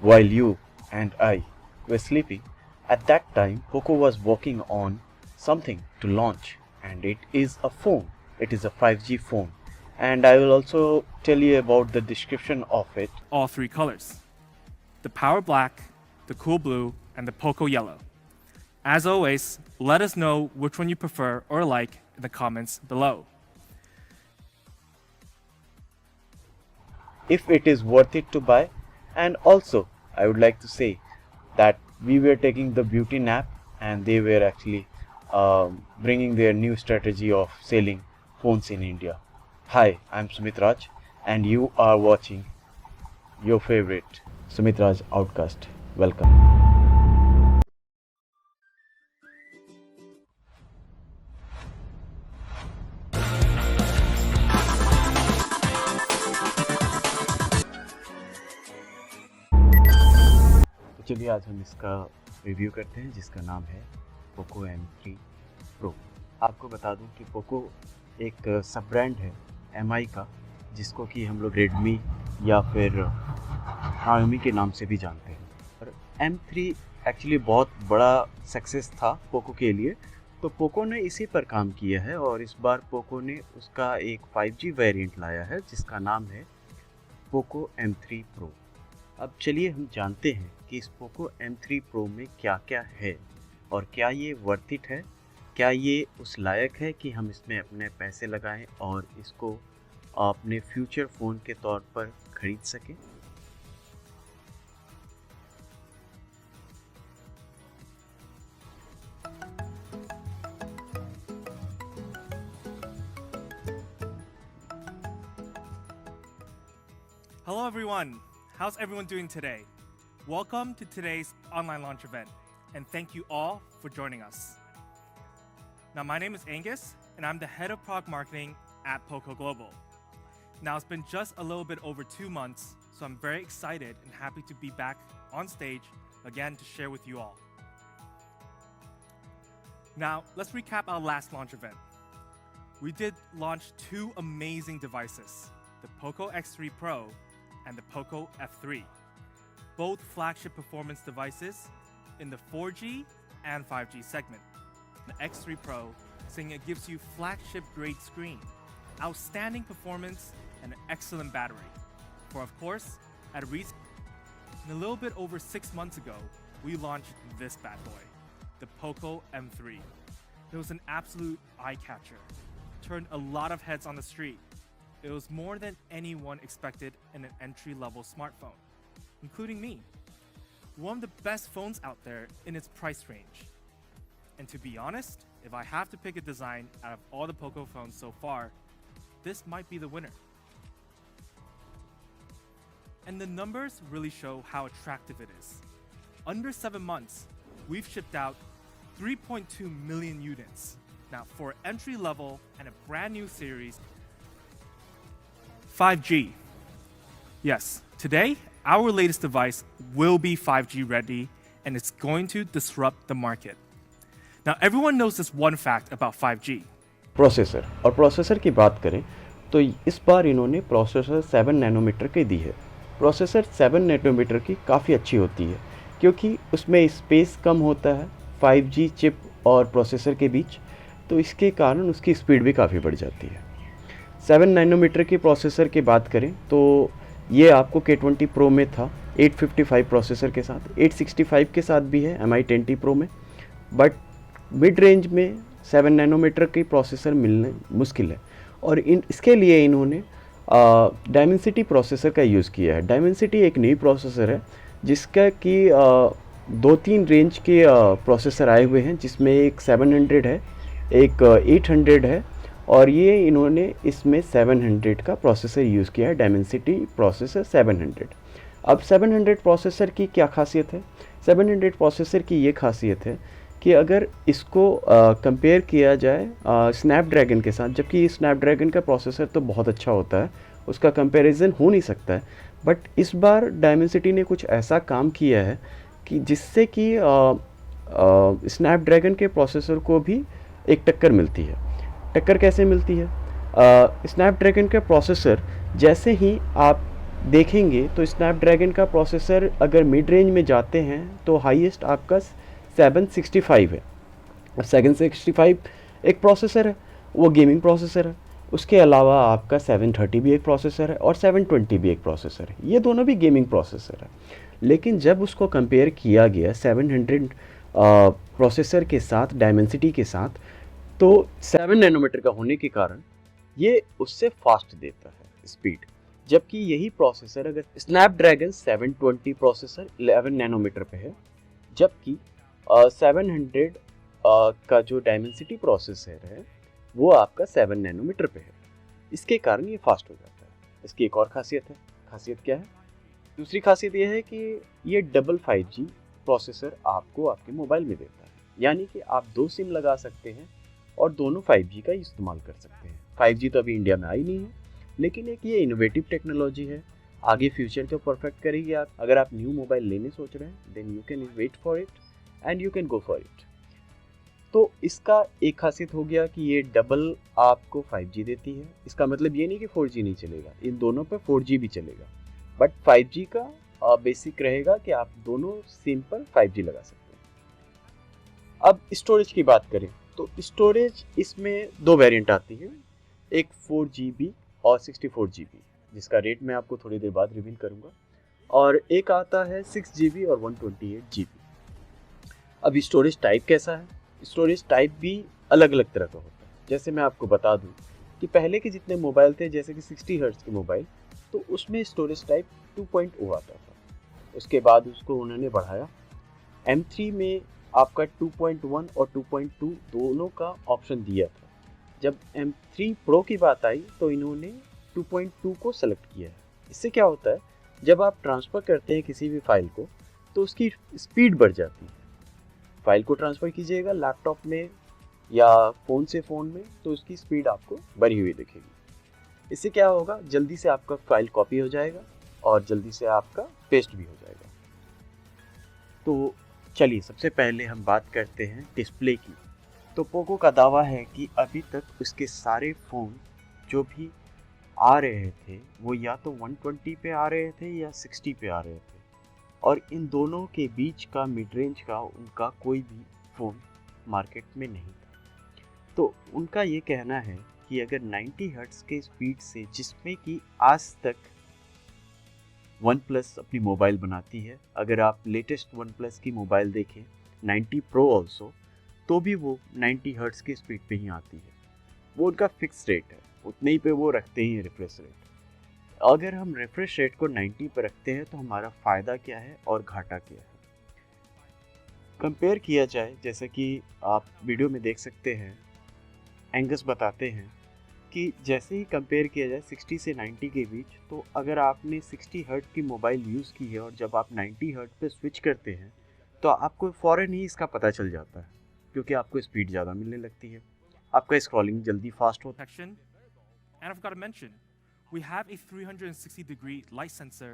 while you and I were sleeping. At that time, Poco was working on something to launch, and it is a phone. It is a 5G phone, and I will also tell you about the description of it. All three colors: the Power Black, the Cool Blue, and the Poco Yellow. As always, let us know which one you prefer or like in the comments below. If it is worth it to buy, and also I would like to say that we were taking the beauty nap and they were actually bringing their new strategy of selling phones in India. Hi, I'm Sumit Raj and you are watching your favorite Sumit Raj Outcast. Welcome. तो चलिए आज हम इसका review करते हैं जिसका नाम है पोको M3 Pro। आपको बता दूं कि पोको एक सब ब्रांड है MI का, जिसको कि हम लोग रेडमी या फिर Xiaomi के नाम से भी जानते हैं। और M3 एक्चुअली बहुत बड़ा सक्सेस था पोको के लिए, तो पोको ने इसी पर काम किया है और इस बार पोको ने उसका एक 5G वेरिएंट लाया है जिसका नाम है पोको M3 Pro। अब चलिए हम जानते हैं कि इस पोको M3 Pro में क्या क्या है और क्या ये वर्थ इट है, क्या ये उस लायक है कि हम इसमें अपने पैसे लगाएं और इसको अपने फ्यूचर फ़ोन के तौर पर खरीद सकें। Hello everyone, how's everyone doing today? Welcome to today's online launch event, and thank you all for joining us. Now my name is Angus, and I'm the head of product marketing at Poco Global. Now it's been just a little bit over 2 months, so I'm very excited and happy to be back on stage again to share with you all. Now let's recap our last launch event. We did launch 2 amazing devices, the Poco X3 Pro and the Poco F3, both flagship performance devices in the 4G and 5G segment. The X3 Pro, saying it gives you flagship grade screen, outstanding performance, and an excellent battery. For of course, at retail, and a little bit over 6 months ago, we launched this bad boy, the Poco M3. It was an absolute eye catcher, turned a lot of heads on the street. It was more than anyone expected in an entry-level smartphone, including me. One of the best phones out there in its price range. And to be honest, if I have to pick a design out of all the Poco phones so far, this might be the winner. And the numbers really show how attractive it is. Under 7 months, we've shipped out 3.2 million units. Now for entry level and a brand new series, 5G. Yes, today, our latest device will be 5G ready, and it's going to disrupt the market. Now, everyone knows this one fact about 5G. Processor, और processor की बात करें तो इस बार इन्होंने processor 7 nanometre की दी है। Processor 7 nanometre की काफ़ी अच्छी होती है क्योंकि उसमें स्पेस कम होता है 5G चिप और प्रोसेसर के बीच, तो इसके कारण उसकी स्पीड भी काफ़ी बढ़ जाती है। 7 नैनोमीटर की प्रोसेसर की बात करें तो ये आपको K20 Pro में था 855 प्रोसेसर के साथ, 865 के साथ भी है MI 10T Pro में, बट मिड रेंज में 7 नैनोमीटर की प्रोसेसर मिलने मुश्किल है और इसके लिए इन्होंने डायमेंसिटी प्रोसेसर का यूज़ किया है। डायमेंसिटी एक नई प्रोसेसर है जिसका कि 2-3 रेंज के प्रोसेसर आए हुए हैं, जिसमें एक 700 है, एक 800 है और ये इन्होंने इसमें 700 का प्रोसेसर यूज़ किया है, डायमेंसिटी प्रोसेसर 700। अब 700 प्रोसेसर की क्या खासियत है? 700 प्रोसेसर की ये खासियत है कि अगर इसको कंपेयर किया जाए स्नैपड्रैगन के साथ, जबकि स्नैपड्रैगन का प्रोसेसर तो बहुत अच्छा होता है, उसका कंपैरिजन हो नहीं सकता है, बट इस बार डायमेंसिटी ने कुछ ऐसा काम किया है कि जिससे कि स्नैपड्रैगन के प्रोसेसर को भी एक टक्कर मिलती है। टक्कर कैसे मिलती है? स्नैपड्रैगन का प्रोसेसर जैसे ही आप देखेंगे तो स्नैपड्रैगन का प्रोसेसर अगर मिड रेंज में जाते हैं तो हाईएस्ट आपका 765 है। और 765 एक प्रोसेसर है, वो गेमिंग प्रोसेसर है। उसके अलावा आपका 730 भी एक प्रोसेसर है और 720 भी एक प्रोसेसर है, ये दोनों भी गेमिंग प्रोसेसर है। लेकिन जब उसको कंपेयर किया गया 700 प्रोसेसर के साथ, डायमेंसिटी के साथ, तो 7 नैनोमीटर का होने के कारण ये उससे फास्ट देता है स्पीड। जबकि यही प्रोसेसर अगर स्नैपड्रैगन 720 प्रोसेसर 11 नैनोमीटर पे है, जबकि 700 का जो डायमेंसिटी प्रोसेसर है वो आपका 7 नैनोमीटर पे है। इसके कारण ये फास्ट हो जाता है। इसकी एक और खासियत है। खासियत क्या है? दूसरी खासियत ये है कि ये डबल 5G प्रोसेसर आपको आपके मोबाइल में देता है, यानी कि आप 2 सिम लगा सकते हैं और दोनों 5G का इस्तेमाल कर सकते हैं। 5G तो अभी इंडिया में आई नहीं है, लेकिन एक ये इनोवेटिव टेक्नोलॉजी है, आगे फ्यूचर को परफेक्ट करेगी। आप अगर आप न्यू मोबाइल लेने सोच रहे हैं, then you can wait for it and you can go for it. तो इसका एक खासियत हो गया कि ये डबल आपको 5G देती है। इसका मतलब ये नहीं कि 4G नहीं चलेगा, इन दोनों पे 4G भी चलेगा, बट 5G का बेसिक रहेगा कि आप दोनों सिम पर 5G लगा सकते हैं। अब स्टोरेज की बात करें तो स्टोरेज इसमें 2 वेरिएंट आती है, एक 4GB और 64GB, जिसका रेट मैं आपको थोड़ी देर बाद रिवील करूंगा, और एक आता है 6GB और 128GB। अब स्टोरेज टाइप कैसा है? स्टोरेज टाइप भी अलग अलग तरह का होता है। जैसे मैं आपको बता दूं कि पहले के जितने मोबाइल थे, जैसे कि 60 हर्ट्ज के मोबाइल, तो उसमें स्टोरेज टाइप 2.0 आता था। उसके बाद उसको उन्होंने बढ़ाया, M3 में आपका 2.1 और 2.2 दोनों का ऑप्शन दिया था। जब M3 Pro की बात आई तो इन्होंने 2.2 को सेलेक्ट किया है। इससे क्या होता है, जब आप ट्रांसफ़र करते हैं किसी भी फाइल को तो उसकी स्पीड बढ़ जाती है। फाइल को ट्रांसफ़र कीजिएगा लैपटॉप में या फ़ोन से फ़ोन में, तो उसकी स्पीड आपको बढ़ी हुई दिखेगी। इससे क्या होगा, जल्दी से आपका फाइल कॉपी हो जाएगा और जल्दी से आपका पेस्ट भी हो जाएगा। तो चलिए सबसे पहले हम बात करते हैं डिस्प्ले की। तो पोको का दावा है कि अभी तक उसके सारे फ़ोन जो भी आ रहे थे वो या तो 120 पे आ रहे थे या 60 पे आ रहे थे, और इन दोनों के बीच का मिड रेंज का उनका कोई भी फ़ोन मार्केट में नहीं था। तो उनका ये कहना है कि अगर 90 हर्ट्ज़ के स्पीड से, जिसमें कि आज तक वन प्लस अपनी मोबाइल बनाती है, अगर आप लेटेस्ट वन प्लस की मोबाइल देखें 90 प्रो ऑल्सो, तो भी वो 90 हर्ट्ज़ की स्पीड पे ही आती है। वो उनका फिक्स रेट है, उतने ही पे वो रखते ही रिफ्रेश रेट। अगर हम रिफ्रेश रेट को 90 पर रखते हैं तो हमारा फ़ायदा क्या है और घाटा क्या है, कंपेयर किया जाए। जैसे कि आप वीडियो में देख सकते हैं, एंगस बताते हैं कि जैसे ही कंपेयर किया जाए 60 से 90 के बीच, तो अगर आपने 60 हर्ट्ज की मोबाइल यूज़ की है और जब आप 90 हर्ट्ज पे स्विच करते हैं तो आपको फ़ौरन ही इसका पता चल जाता है, क्योंकि आपको स्पीड ज़्यादा मिलने लगती है, आपका स्क्रॉलिंग जल्दी फास्ट होता है। Protection. And I've got to mention, we have a 360-degree light sensor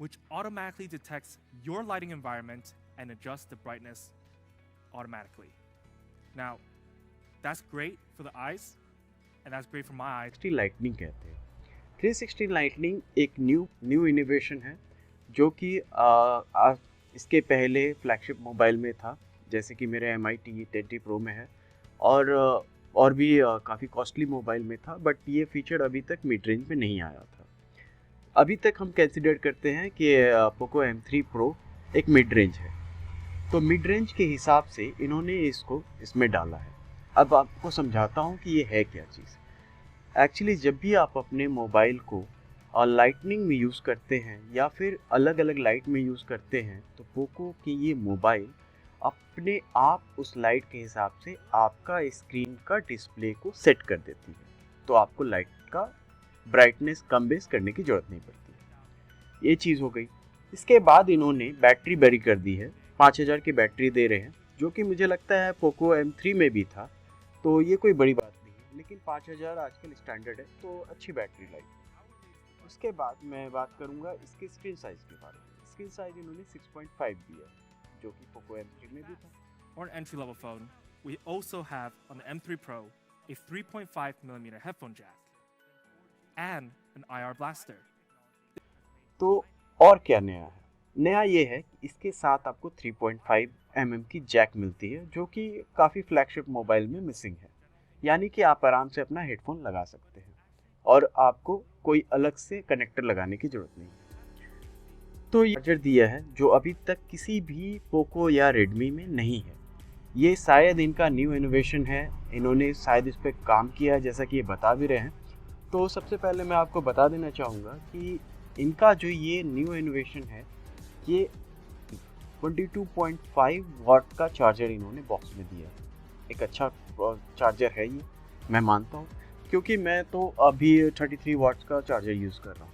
which automatically detects your lighting environment and adjusts the brightness automatically. Now, that's great for the eyes, and that's great for my eyes. 360 lightning कहते हैं। 360 lightning एक new innovation है जो कि इसके पहले flagship mobile में था, जैसे कि मेरे MI T30 Pro में है, और भी काफ़ी कॉस्टली मोबाइल में था, बट ये फीचर अभी तक मिड रेंज में नहीं आया था। अभी तक हम कंसिडर करते हैं कि पोको M3 Pro एक मिड रेंज है, तो मिड रेंज के हिसाब से इन्होंने इसको इसमें डाला है। अब आपको समझाता हूँ कि ये है क्या चीज़। एक्चुअली जब भी आप अपने मोबाइल को लाइटनिंग में यूज़ करते हैं या फिर अलग अलग लाइट में यूज़ करते हैं, तो पोको की ये मोबाइल अपने आप उस लाइट के हिसाब से आपका स्क्रीन का डिस्प्ले को सेट कर देती है, तो आपको लाइट का ब्राइटनेस कम बेस करने की ज़रूरत नहीं पड़ती। ये चीज़ हो गई। इसके बाद इन्होंने बैटरी बड़ी कर दी है, 5000 की बैटरी दे रहे हैं, जो कि मुझे लगता है पोको M3 में भी था, तो ये कोई बड़ी बात नहीं है, लेकिन 5000 आजकल स्टैंडर्ड है, तो अच्छी बैटरी लाइफ। उसके बाद मैं बात करूंगा इसके स्क्रीन साइज़ के बारे में। स्क्रीन साइज़ इन्होंने 6.5 दिया, जो कि पोको M3 में भी था। For an entry-level phone, we also have on the M3 Pro a 3.5mm headphone jack and an IR blaster. तो और क्या नया है? नया ये है कि इसके साथ आपको 3.5 mm की जैक मिलती है, जो कि काफ़ी फ्लैगशिप मोबाइल में मिसिंग है। यानी कि आप आराम से अपना हेडफोन लगा सकते हैं और आपको कोई अलग से कनेक्टर लगाने की ज़रूरत नहीं है। तो ये चार्जर दिया है जो अभी तक किसी भी पोको या रेडमी में नहीं है। ये शायद इनका न्यू इनोवेशन है, इन्होंने शायद इस पे काम किया है जैसा कि ये बता भी रहे हैं। तो सबसे पहले मैं आपको बता देना चाहूँगा कि इनका जो ये न्यू इनोवेशन है, ये 22.5 वाट का चार्जर इन्होंने बॉक्स में दिया है। एक अच्छा चार्जर है ये, मैं मानता हूँ, क्योंकि मैं तो अभी 33 वाट्स का चार्जर यूज़ कर रहा हूँ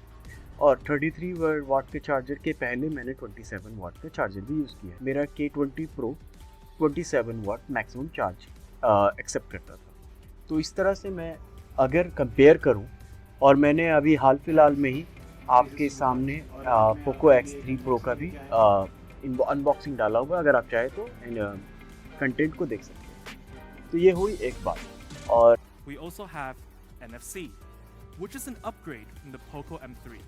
और 33 वाट के चार्जर के पहले मैंने 27 वाट का चार्जर भी यूज़ किया है। मेरा K20 Pro 27 वाट मैक्सिमम चार्ज एक्सेप्ट करता था। तो इस तरह से मैं अगर कंपेयर करूं, और मैंने अभी हाल फिलहाल में ही आपके सामने पोको X3 Pro का भी अनबॉक्सिंग डाला हुआ, अगर आप चाहें तो कंटेंट को देख सकते हैं। तो ये हुई एक बात। और We also have NFC, which is an upgrade from the Poco M3.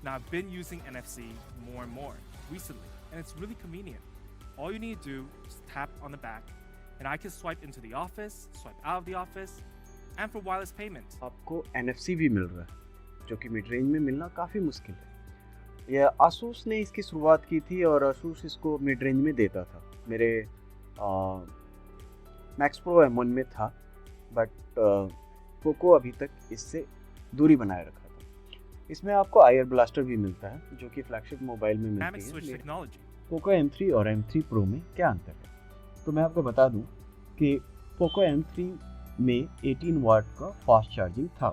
Now, I've been using NFC more and more recently, and it's really convenient. All you need to do is tap on the back, and I can swipe into the office, swipe out of the office, and for wireless payment. आपको NFC भी मिल रहा है, जो कि mid range में मिलना काफ़ी मुश्किल है। यह आसूस ने इसकी शुरुआत की थी और आसूस इसको मिड रेंज में देता था। मेरे मैक्स प्रो M1 में था, बट पोको अभी तक इससे दूरी बनाए रखा था। इसमें आपको आयर ब्लास्टर भी मिलता है, जो कि फ्लैगशिप मोबाइल में Dynamic मिलती switch है। technology. पोको M3 और M3 Pro में क्या अंतर है? तो मैं आपको बता दूं कि पोको M3 में 18 वाट का फास्ट चार्जिंग था।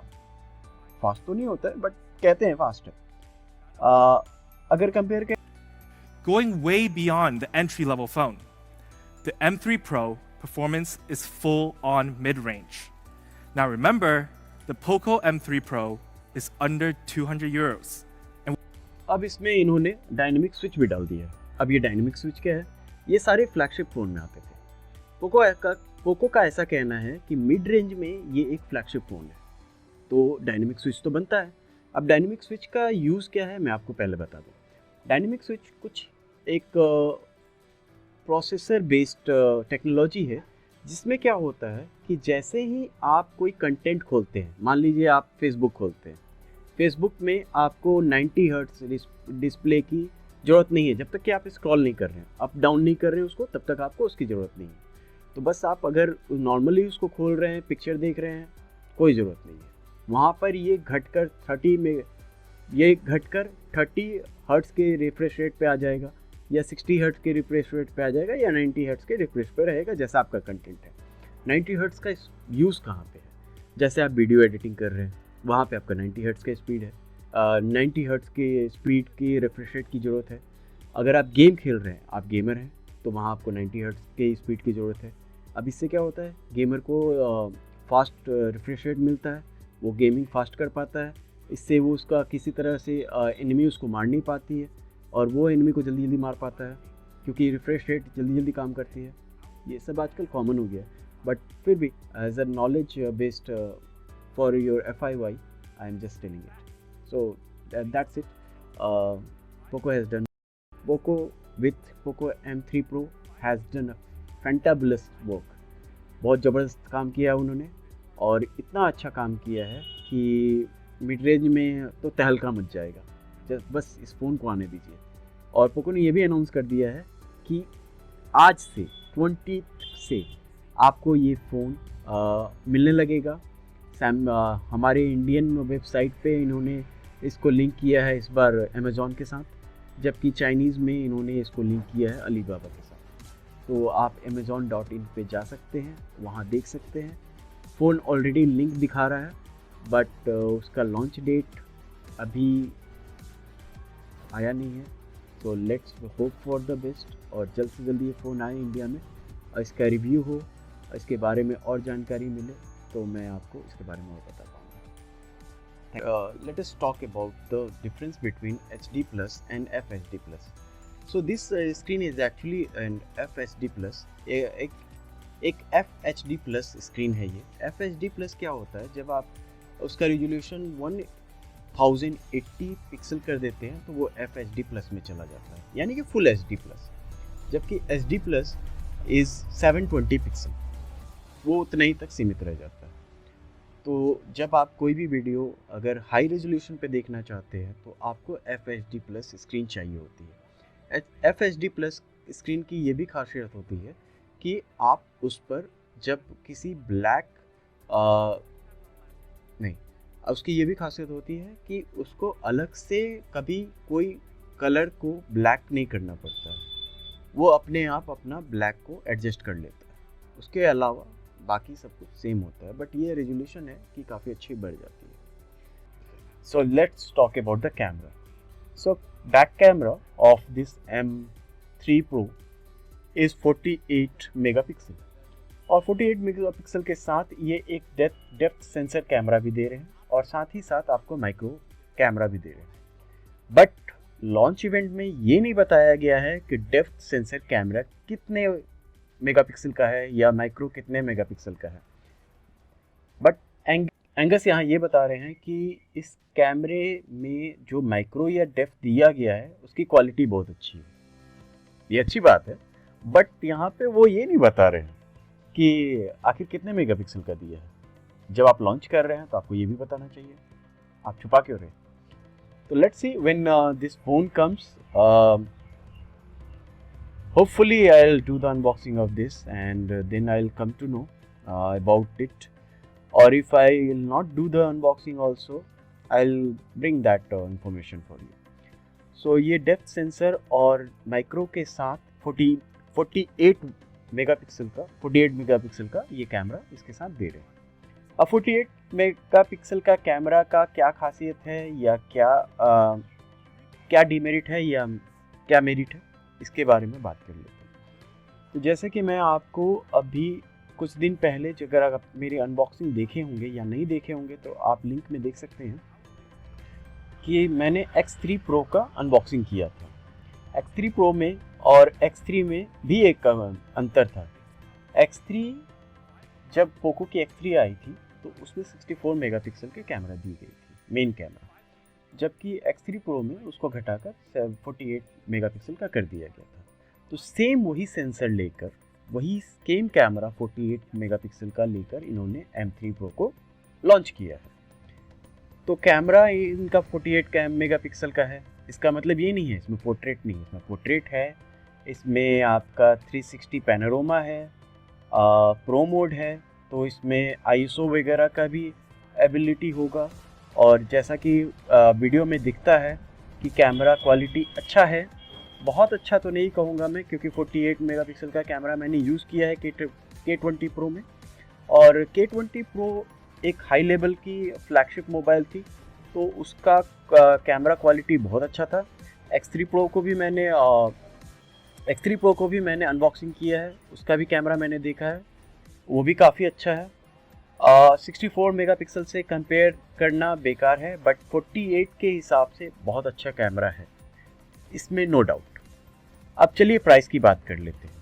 फास्ट तो नहीं होता है, बट कहते हैं फास्ट है। अगर कंपेयर करें Going way beyond the entry-level phone, the M3 Pro performance is full on mid-range. Now remember, the Poco M3 Pro is under 200 euros. अब इसमें इन्होंने डायनेमिक स्विच भी डाल दिया है। अब ये डायनेमिक स्विच क्या है? ये सारे फ्लैगशिप फ़ोन में आते थे। पोको का ऐसा कहना है कि मिड रेंज में ये एक फ्लैगशिप फ़ोन है, तो डायनेमिक स्विच तो बनता है। अब डायनेमिक स्विच का यूज़ क्या है, मैं आपको पहले बता दूँ। डायनेमिक स्विच कुछ एक प्रोसेसर बेस्ड टेक्नोलॉजी है, जिसमें क्या होता है कि जैसे ही आप कोई कंटेंट खोलते हैं, मान लीजिए आप फेसबुक खोलते हैं, फेसबुक में आपको 90 हर्ट्ज डिस्प्ले की ज़रूरत नहीं है। जब तक कि आप स्क्रॉल नहीं कर रहे हैं, अप डाउन नहीं कर रहे हैं उसको, तब तक आपको उसकी ज़रूरत नहीं है। तो बस आप अगर नॉर्मली उसको खोल रहे हैं, पिक्चर देख रहे हैं, कोई ज़रूरत नहीं है। वहाँ पर ये घटकर 30 हर्ट्ज के रिफ्रेश रेट पे आ जाएगा, या 60 हर्ट्ज के रिफ्रेश रेट पे आ जाएगा, या 90 हर्ट्ज के रिफ्रेश पे रहेगा, जैसा आपका कंटेंट है। 90 हर्ट्ज का यूज़ कहाँ पे है? जैसे आप वीडियो एडिटिंग कर रहे हैं, वहाँ पे आपका 90 हर्ट्ज का स्पीड है, 90 हर्ट्ज के स्पीड की रिफ्रेश रेट की ज़रूरत है। अगर आप गेम खेल रहे हैं, आप गेमर हैं, तो वहाँ आपको 90 हर्ट्ज के स्पीड की ज़रूरत है। अब इससे क्या होता है, गेमर को फास्ट रिफ्रेश रेट मिलता है, वो गेमिंग फास्ट कर पाता है। इससे वो उसका किसी तरह से एनिमी उसको मार नहीं पाती है, और वो एनिमी को जल्दी जल्दी मार पाता है, क्योंकि रिफ्रेश रेट जल्दी जल्दी काम करती है। ये सब आजकल कॉमन हो गया है, बट फिर भी as a knowledge based for your FIY, I am just telling it. So that's it. Poco has done Poco with Poco M3 Pro has done a fantabulous work. बहुत ज़बरदस्त काम किया उन्होंने, और इतना अच्छा काम किया है कि मिड रेंज में तो तहलका मच जाएगा। बस इस फ़ोन को आने दीजिए। और पोको ने ये भी अनाउंस कर दिया है कि आज से 20 से आपको ये फ़ोन मिलने लगेगा। हमारे इंडियन वेबसाइट पे इन्होंने इसको लिंक किया है इस बार अमेज़ॉन के साथ, जबकि चाइनीज़ में इन्होंने इसको लिंक किया है अलीबाबा के साथ। तो आप amazon.in पे जा सकते हैं, वहाँ देख सकते हैं। फ़ोन ऑलरेडी लिंक दिखा रहा है, बट उसका लॉन्च डेट अभी आया नहीं है। तो let's hope for the best, और जल्द से जल्द ये फ़ोन आए इंडिया में, और इसका रिव्यू हो, इसके बारे में और जानकारी मिले, तो मैं आपको इसके बारे में और बता पाऊँगा। Let us talk about the difference between HD Plus and FHD Plus. So this screen is actually an FHD Plus. एक FHD Plus स्क्रीन है ये। FHD Plus क्या होता है, जब आप उसका रेजोल्यूशन 1080 पिक्सल कर देते हैं तो वो FHD प्लस में चला जाता है, यानी कि फुल HD प्लस। जबकि HD प्लस इज़ 720 पिक्सल, वो उतना ही तक सीमित रह जाता है। तो जब आप कोई भी वीडियो अगर हाई रेजोल्यूशन पे देखना चाहते हैं तो आपको FHD प्लस स्क्रीन चाहिए होती है। FHD प्लस स्क्रीन की ये भी खासियत होती है कि आप उस पर जब किसी ब्लैक नहीं, उसकी ये भी खासियत होती है कि उसको अलग से कभी कोई कलर को ब्लैक नहीं करना पड़ता है, वो अपने आप अपना ब्लैक को एडजस्ट कर लेता है। उसके अलावा बाकी सब कुछ सेम होता है, बट ये रेजोल्यूशन है कि काफ़ी अच्छी बढ़ जाती है। So let's talk about the camera. So back camera off this M3 Pro is 48 megapixel, और 48 मेगापिक्सल के साथ ये एक डेप्थ सेंसर कैमरा भी दे रहे हैं, और साथ ही साथ आपको माइक्रो कैमरा भी दे रहे हैं। बट लॉन्च इवेंट में ये नहीं बताया गया है कि डेप्थ सेंसर कैमरा कितने मेगापिक्सल का है या माइक्रो कितने मेगापिक्सल का है। बट एंगस यहाँ ये बता रहे हैं कि इस कैमरे में जो माइक्रो या डेप्थ दिया गया है उसकी क्वालिटी बहुत अच्छी है। ये अच्छी बात है, बट यहाँ पे वो ये नहीं बता रहे हैं कि आखिर कितने मेगापिक्सल का दिया है। जब आप लॉन्च कर रहे हैं तो आपको ये भी बताना चाहिए, आप छुपा क्यों रहे। तो let's see when this phone comes, hopefully I'll do the unboxing of this, and then I'll come to know about it, or if I will not do the unboxing also, I'll bring that information for you. So ये depth sensor और micro के साथ 48 megapixel का ये camera इसके साथ दे रहे हैं। अब 48 मेगापिक्सल का कैमरा का क्या खासियत है या क्या डीमेरिट है या क्या मेरिट है, इसके बारे में बात कर लेते हैं। तो जैसे कि मैं आपको अभी कुछ दिन पहले, अगर आप मेरी अनबॉक्सिंग देखे होंगे या नहीं देखे होंगे तो आप लिंक में देख सकते हैं कि मैंने X3 Pro का अनबॉक्सिंग किया था। X3 Pro में और X3 में भी एक अंतर था। X3 जब पोको की X3 आई थी तो उसमें 64 मेगापिक्सल के कैमरा दी गई थी, मेन कैमरा, जबकि X3 Pro में उसको घटाकर 48 मेगापिक्सल का कर दिया गया था। तो सेम वही सेंसर लेकर, वही सेम कैमरा 48 मेगापिक्सल का लेकर इन्होंने M3 Pro को लॉन्च किया है। तो कैमरा इनका 48 मेगापिक्सल का है, इसका मतलब ये नहीं है इसमें पोर्ट्रेट नहीं है, इसमें पोर्ट्रेट है, इसमें आपका 360 पैनोरामा है, प्रो मोड है, तो इसमें ISO वगैरह का भी एबिलिटी होगा। और जैसा कि वीडियो में दिखता है कि कैमरा क्वालिटी अच्छा है, बहुत अच्छा तो नहीं कहूँगा मैं, क्योंकि 48 मेगापिक्सल का कैमरा मैंने यूज़ किया है K20 Pro में, और K20 Pro एक हाई लेवल की फ्लैगशिप मोबाइल थी, तो उसका कैमरा क्वालिटी बहुत अच्छा था। X3 Pro को भी मैंने अनबॉक्सिंग किया है, उसका भी कैमरा मैंने देखा है, वो भी काफ़ी अच्छा है। 64 मेगापिक्सल से कंपेयर करना बेकार है, बट 48 के हिसाब से बहुत अच्छा कैमरा है, इसमें नो डाउट। अब चलिए प्राइस की बात कर लेते हैं।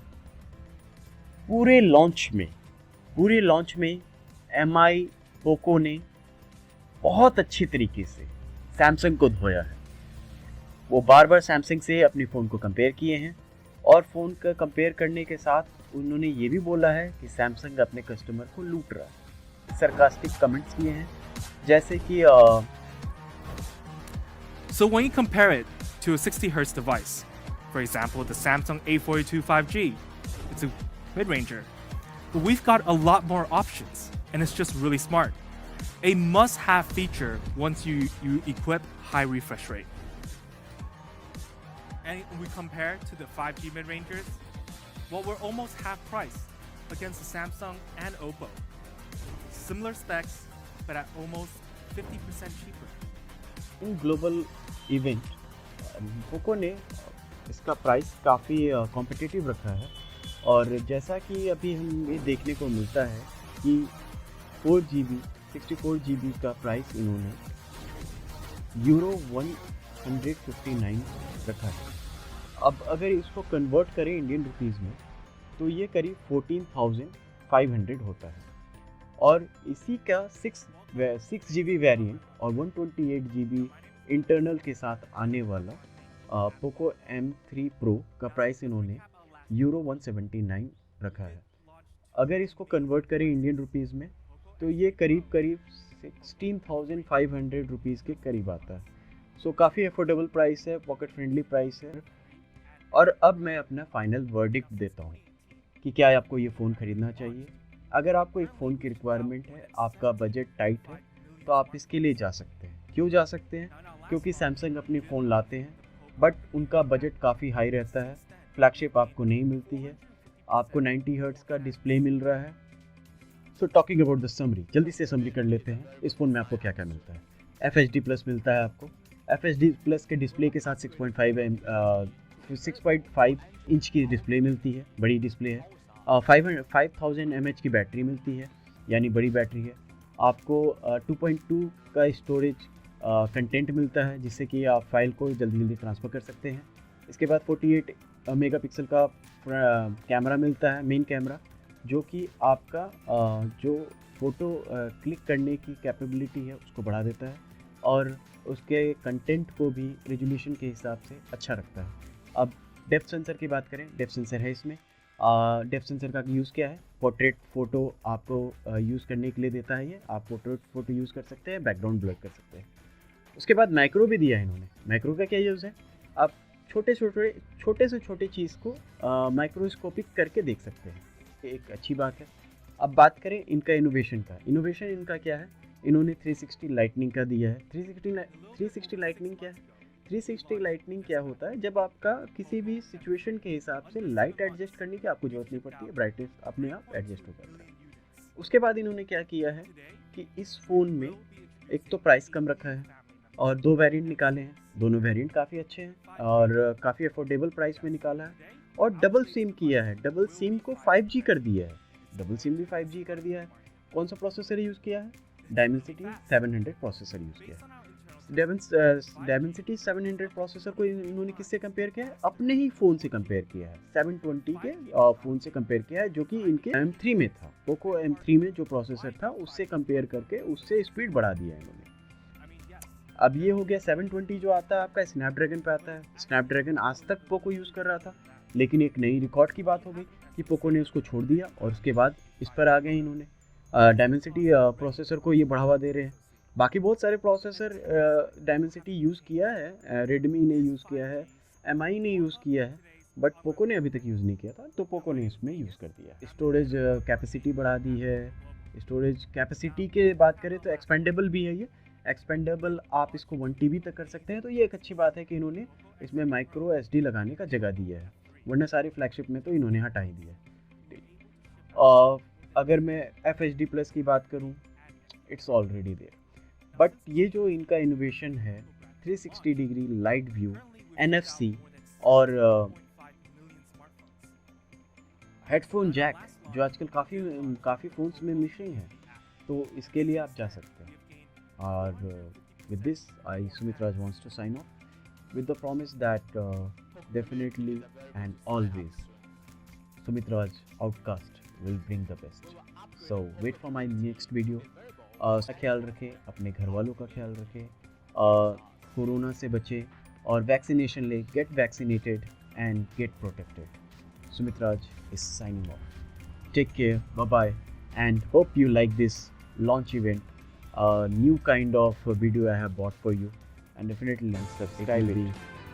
पूरे लॉन्च में MI पोको ने बहुत अच्छी तरीके से सैमसंग को धोया है। वो बार बार सैमसंग से अपने फ़ोन को कंपेयर किए हैं, और फ़ोन का कंपेयर करने के साथ उन्होंने ये भी बोला है कि सैमसंग अपने कस्टमर को लूट रहा है। सरकास्टिक कमेंट्स किए हैं, जैसे कि So when you compare it to a 60Hz device, for example the Samsung A42 5G, it's a mid-ranger, but we've got a lot more options and it's just really smart. A must-have feature once you equip high refresh rate. And we compare to the 5G mid-rangers, well, we're almost half price against the Samsung and Oppo. Similar specs, but at almost 50% cheaper. In global event Poco ने इसका price काफ़ी competitive रखा है, और जैसा कि अभी हमें देखने को मिलता है कि 64 GB का प्राइस इन्होंने €159 रखा है। अब अगर इसको कन्वर्ट करें इंडियन रुपीज़ में तो ये करीब 14,500 होता है, और इसी का 6 GB वेरिएंट और 128 GB इंटरनल के साथ आने वाला पोको M3 Pro का प्राइस इन्होंने यूरो 179 रखा है। अगर इसको कन्वर्ट करें इंडियन रुपीज़ में तो ये करीब करीब 16,500 रुपीज़ के करीब आता है। सो काफ़ी अफोर्डेबल प्राइस है, पॉकेट फ्रेंडली प्राइस है। और अब मैं अपना फाइनल वर्डिक्ट देता हूँ कि क्या आपको ये फ़ोन ख़रीदना चाहिए। अगर आपको एक फ़ोन की रिक्वायरमेंट है, आपका बजट टाइट है, तो आप इसके लिए जा सकते हैं। क्यों जा सकते हैं? क्योंकि सैमसंग अपने फ़ोन लाते हैं बट उनका बजट काफ़ी हाई रहता है, फ्लैगशिप आपको नहीं मिलती है, आपको 90 हर्ट्ज़ का डिस्प्ले मिल रहा है। So talking about the summary, जल्दी से समरी कर लेते हैं इस फ़ोन में आपको क्या क्या मिलता है। FHD प्लस मिलता है आपको। FHD प्लस के डिस्प्ले के साथ 6.5 इंच की डिस्प्ले मिलती है, बड़ी डिस्प्ले है। 5000 mAh की बैटरी मिलती है, यानी बड़ी बैटरी है। आपको 2.2 का स्टोरेज कंटेंट मिलता है, जिससे कि आप फाइल को जल्दी जल्दी ट्रांसफ़र कर सकते हैं। इसके बाद 48 मेगापिक्सल का कैमरा मिलता है, मेन कैमरा, जो कि आपका जो फ़ोटो क्लिक करने की कैपेबिलिटी है उसको बढ़ा देता है और उसके कंटेंट को भी रेजोल्यूशन के हिसाब से अच्छा रखता है। अब डेप्थ सेंसर की बात करें, डेप्थ सेंसर है इसमें। डेप्थ सेंसर का यूज़ क्या है? पोर्ट्रेट फ़ोटो आपको यूज़ करने के लिए देता है ये। आप पोर्ट्रेट फ़ोटो यूज़ कर सकते हैं, बैकग्राउंड ब्लर कर सकते हैं। उसके बाद माइक्रो भी दिया है इन्होंने। माइक्रो का क्या यूज़ है? आप छोटे से छोटे चीज़ को माइक्रोस्कोपिक करके देख सकते हैं, ये एक अच्छी बात है। अब बात करें इनका इनोवेशन का। इनोवेशन इनका क्या है? इन्होंने 360 लाइटनिंग का दिया है। 360 लाइटनिंग क्या है? 360 लाइटनिंग क्या होता है? जब आपका किसी भी सिचुएशन के हिसाब से लाइट एडजस्ट करने की आपको ज़रूरत नहीं पड़ती है, ब्राइटनेस अपने आप एडजस्ट हो जाता है। उसके बाद इन्होंने क्या किया है कि इस फ़ोन में एक तो प्राइस कम रखा है और 2 वेरिएंट निकाले हैं। दोनों वेरिएंट काफ़ी अच्छे हैं और काफ़ी अफोर्डेबल प्राइस में निकाला है। और डबल सिम किया है, डबल सिम को 5G कर दिया है। डबल सिम भी 5G कर दिया है। कौन सा प्रोसेसर यूज़ किया है? डायमेंसिटी 700 प्रोसेसर यूज़ किया है। डायमेंसिटी 700 प्रोसेसर को इन्होंने किससे कंपेयर किया है? अपने ही फ़ोन से कंपेयर किया है। 720 के फ़ोन से कंपेयर किया है, जो कि इनके M3 में था। पोको M3 में जो प्रोसेसर था उससे कंपेयर करके उससे स्पीड बढ़ा दिया है इन्होंने। अब ये हो गया 720 जो आता है आपका स्नैपड्रैगन पे आता है। स्नैपड्रैगन आज तक पोको यूज़ कर रहा था, लेकिन एक नई रिकॉर्ड की बात हो गई कि पोको ने उसको छोड़ दिया और उसके बाद इस पर आ गए इन्होंने। डायमेंसिटी प्रोसेसर को ये बढ़ावा दे रहे हैं। बाकी बहुत सारे प्रोसेसर डायमेंसिटी यूज़ किया है, रेडमी ने यूज़ किया है, MI ने यूज़ किया है, बट पोको ने अभी तक यूज़ नहीं किया था, तो पोको ने इसमें यूज़ कर दिया। स्टोरेज कैपेसिटी बढ़ा दी है। स्टोरेज कैपेसिटी के बात करें तो एक्सपेंडेबल भी है ये। एक्सपेंडेबल आप इसको 1 TB तक कर सकते हैं, तो ये एक अच्छी बात है कि इन्होंने इसमें माइक्रो SD लगाने का जगह दिया है, वरना सारी फ्लैगशिप में तो इन्होंने हटा ही दिया है। और अगर मैं FHD प्लस की बात करूं, इट्स ऑलरेडी देयर, बट ये जो इनका इनोवेशन है 360 डिग्री लाइट व्यू, NFC और हेडफोन जैक, जो आजकल काफ़ी फ़ोन्स में मिसिंग है, तो इसके लिए आप जा सकते हैं। और with this, Sumit Raj wants to sign off with the promise that definitely and always Sumit Raj Outcast will bring the best. So wait for my next video. का ख्याल रखें, अपने घर वालों का ख्याल रखें, कोरोना से बचें और वैक्सीनेशन ले। Get vaccinated and get protected. Sumit Raj is signing off. Take care, bye bye, and hope you like this launch event. A new kind of video I have bought for you, and definitely subscribe it,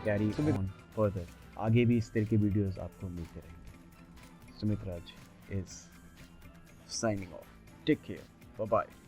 carry on further. आगे भी इस तरह के videos आपको मिलते रहेंगे. Sumit Raj is signing off. Take care. Bye bye.